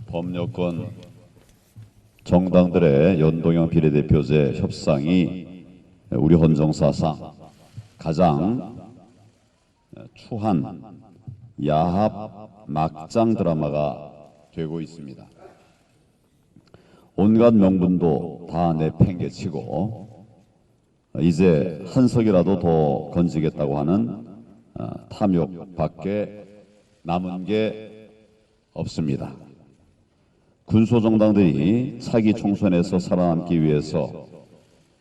법여권 정당들의 연동형 비례대표제 협상이 우리 헌정사상 가장 추한 야합 막장 드라마가 되고 있습니다. 온갖 명분도 다 내팽개치고 이제 한 석이라도 더 건지겠다고 하는 탐욕밖에 남은 게 없습니다. 군소정당들이 차기 총선에서 살아남기 위해서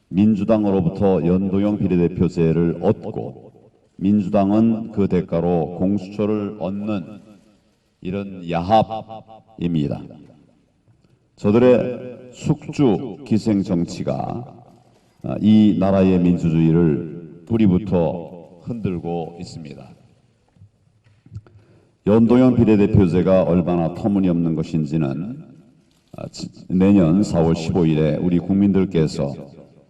민주당으로부터 연동형 비례대표제를 얻고 민주당은 그 대가로 공수처를 얻는 이런 야합입니다. 저들의 숙주 기생 정치가 이 나라의 민주주의를 뿌리부터 흔들고 있습니다. 연동형 비례대표제가 얼마나 터무니없는 것인지는 내년 4월 15일에 우리 국민들께서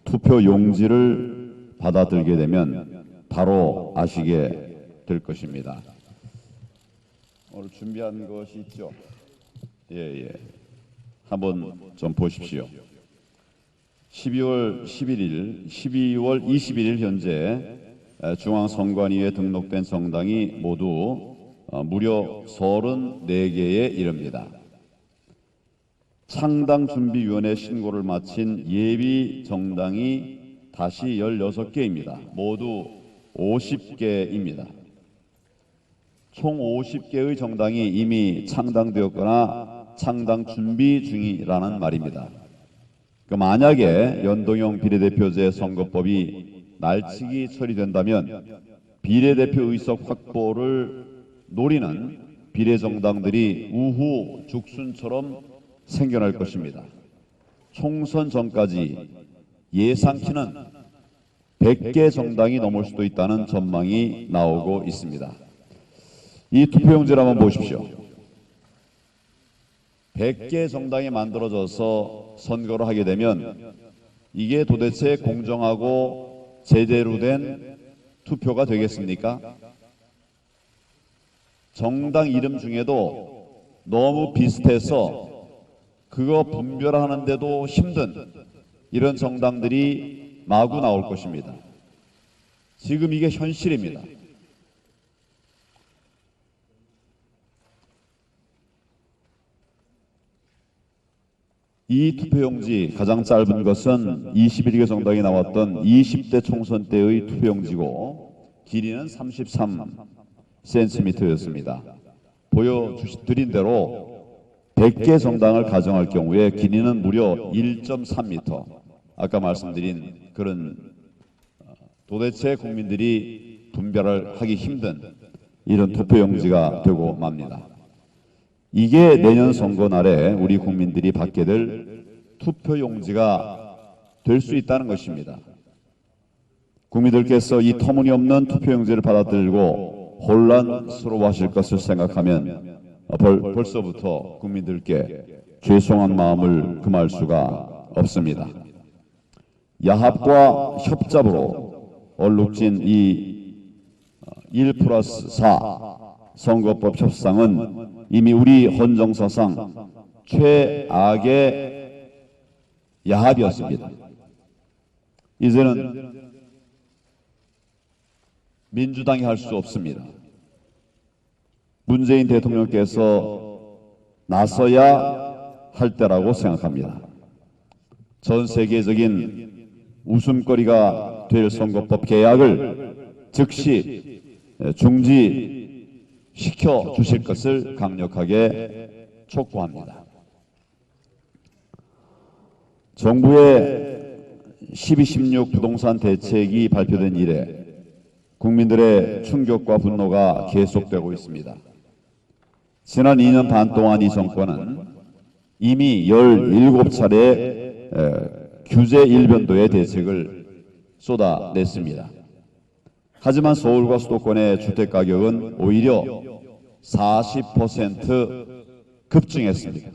투표 용지를 받아들게 되면 바로 아시게 될 것입니다. 오늘 준비한 것이 있죠? 예. 한번 좀 보십시오. 12월 21일 현재 중앙선관위에 등록된 정당이 모두 무려 34개에 이릅니다. 창당준비위원회 신고를 마친 예비 정당이 다시 16개입니다. 모두 50개입니다. 총 50개의 정당이 이미 창당되었거나 창당 준비 중이라는 말입니다. 만약에 연동형 비례대표제 선거법이 날치기 처리된다면 비례대표 의석 확보를 노리는 비례정당들이 우후 죽순처럼 생겨날 것입니다. 총선 전까지 예상치는 100개 정당이 넘을 수도 있다는 전망이 나오고 있습니다. 이 투표용지를 한번 보십시오. 100개 정당이 만들어져서 선거를 하게 되면 이게 도대체 공정하고 제대로 된 투표가 되겠습니까? 정당 이름 중에도 너무 비슷해서 그거 분별하는데도 힘든 이런 정당들이 마구 나올 것입니다. 지금 이게 현실입니다. 이 투표용지 가장 짧은 것은 21개 정당이 나왔던 20대 총선 때의 투표용지고 길이는 33cm였습니다. 보여드린 대로 100개 정당을 가정할 경우에 길이는 무려 1.3m. 아까 말씀드린 그런 도대체 국민들이 분별하기 힘든 이런 투표용지가 되고 맙니다. 이게 내년 선거 날에 우리 국민들이 받게 될 투표용지가 될 수 있다는 것입니다. 국민들께서 이 터무니없는 투표용지를 받아들고 혼란스러워하실 것을 생각하면 벌써부터 국민들께 죄송한 마음을 금할 수가 없습니다. 야합과 협잡으로 얼룩진 이 1+4 선거법 협상은 이미 우리 헌정사상 최악의 야합이었습니다. 이제는 민주당이 할 수 없습니다. 문재인 대통령께서 나서야 할 때라고 생각합니다. 전 세계적인 웃음거리가 될 선거법 개혁을 즉시 중지시켜 주실 것을 강력하게 촉구합니다. 정부의 12.16 부동산 대책이 발표된 이래 국민들의 충격과 분노가 계속되고 있습니다. 지난 2년 반 동안 이 정권은 이미 17차례 규제 일변도의 대책을 쏟아냈습니다. 하지만 서울과 수도권의 주택가격은 오히려 40% 급증했습니다.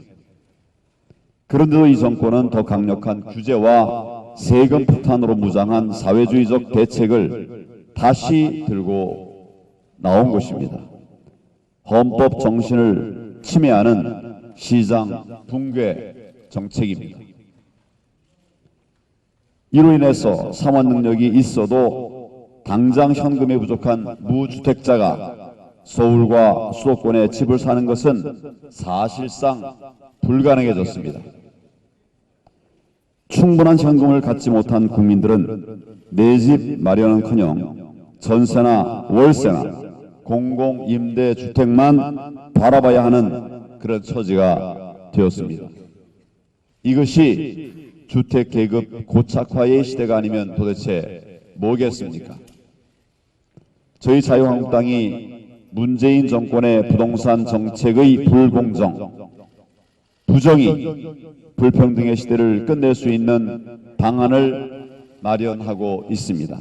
그런데도 이 정권은 더 강력한 규제와 세금 폭탄으로 무장한 사회주의적 대책을 다시 들고 나온 것입니다. 헌법 정신을 침해하는 시장 붕괴 정책입니다. 이로 인해서 상환 능력이 있어도 당장 현금이 부족한 무주택자가 서울과 수도권에 집을 사는 것은 사실상 불가능해졌습니다. 충분한 현금을 갖지 못한 국민들은 내 집 마련은커녕 전세나 월세나 공공임대주택만 바라봐야 하는 그런 처지가 되었습니다. 이것이 주택계급 고착화의 시대가 아니면 도대체 뭐겠습니까? 저희 자유한국당이 문재인 정권의 부동산 정책의 불공정, 부정의, 불평등의 시대를 끝낼 수 있는 방안을 마련하고 있습니다.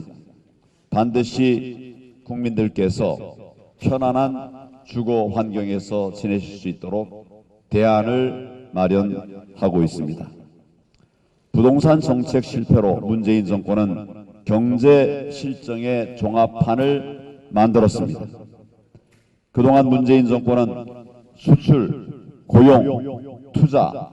반드시 국민들께서 편안한 주거 환경에서 지내실 수 있도록 대안을 마련하고 있습니다. 부동산 정책 실패로 문재인 정권은 경제 실정의 종합판을 만들었습니다. 그동안 문재인 정권은 수출, 고용, 투자,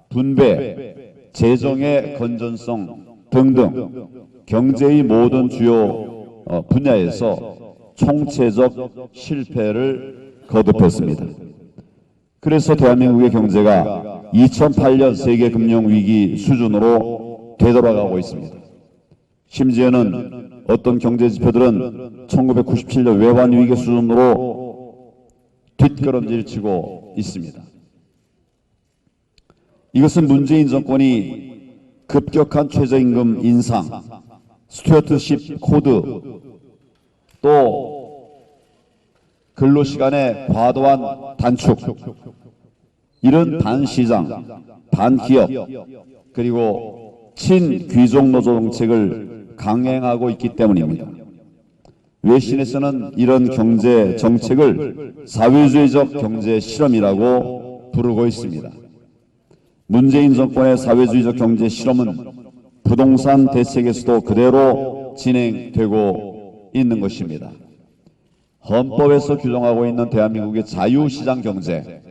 분배, 재정의 건전성 등등 경제의 모든 주요 분야에서 총체적 실패를 거듭했습니다. 그래서 대한민국의 경제가 2008년 세계금융위기 수준으로 되돌아가고 있습니다. 심지어는 어떤 경제지표들은 1997년 외환위기 수준으로 뒷걸음질 치고 있습니다. 이것은 문재인 정권이 급격한 최저임금 인상, 스튜어트십 코드, 또 근로시간의 과도한 단축, 이런 반시장, 반기업, 그리고 친귀족노조 정책을 강행하고 있기 때문입니다. 외신에서는 이런 경제 정책을 사회주의적 경제 실험이라고 부르고 있습니다. 문재인 정권의 사회주의적 경제 실험은 부동산 대책에서도 그대로 진행되고 있는 것입니다. 헌법에서 규정하고 있는 대한민국의 자유시장 경제,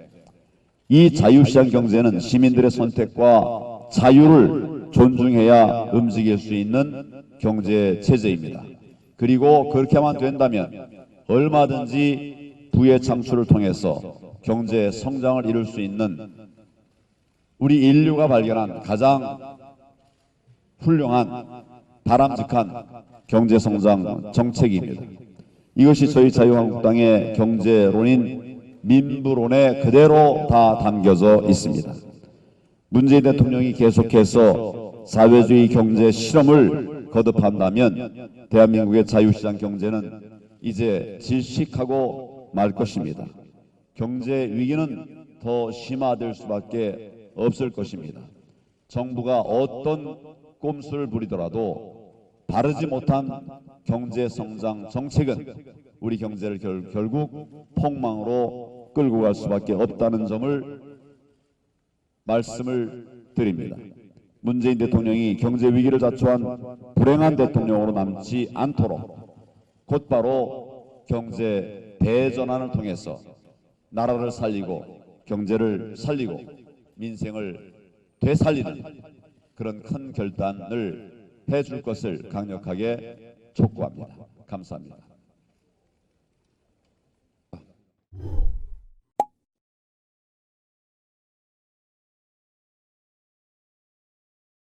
이 자유시장 경제는 시민들의 선택과 자유를 존중해야 움직일 수 있는 경제 체제입니다. 그리고 그렇게만 된다면 얼마든지 부의 창출을 통해서 경제 성장을 이룰 수 있는 우리 인류가 발견한 가장 훌륭한 바람직한 경제 성장 정책입니다. 이것이 저희 자유한국당의 경제론인 민부론에 그대로 다 담겨져 있습니다. 문재인 대통령이 계속해서 사회주의 경제 실험을 거듭한다면 대한민국의 자유시장 경제는 이제 질식하고 말 것입니다. 경제 위기는 더 심화될 수밖에 없을 것입니다. 정부가 어떤 꼼수를 부리더라도 바르지 못한 경제 성장 정책은 우리 경제를 결국 폭망으로 끌고 갈 수밖에 없다는 점을 말씀을 드립니다. 문재인 대통령이 경제 위기를 자초한 불행한 대통령으로 남지 않도록 곧바로 경제 대전환을 통해서 나라를 살리고 경제를 살리고 민생을 되살리는 그런 큰 결단을 해줄 것을 강력하게 촉구합니다. 감사합니다.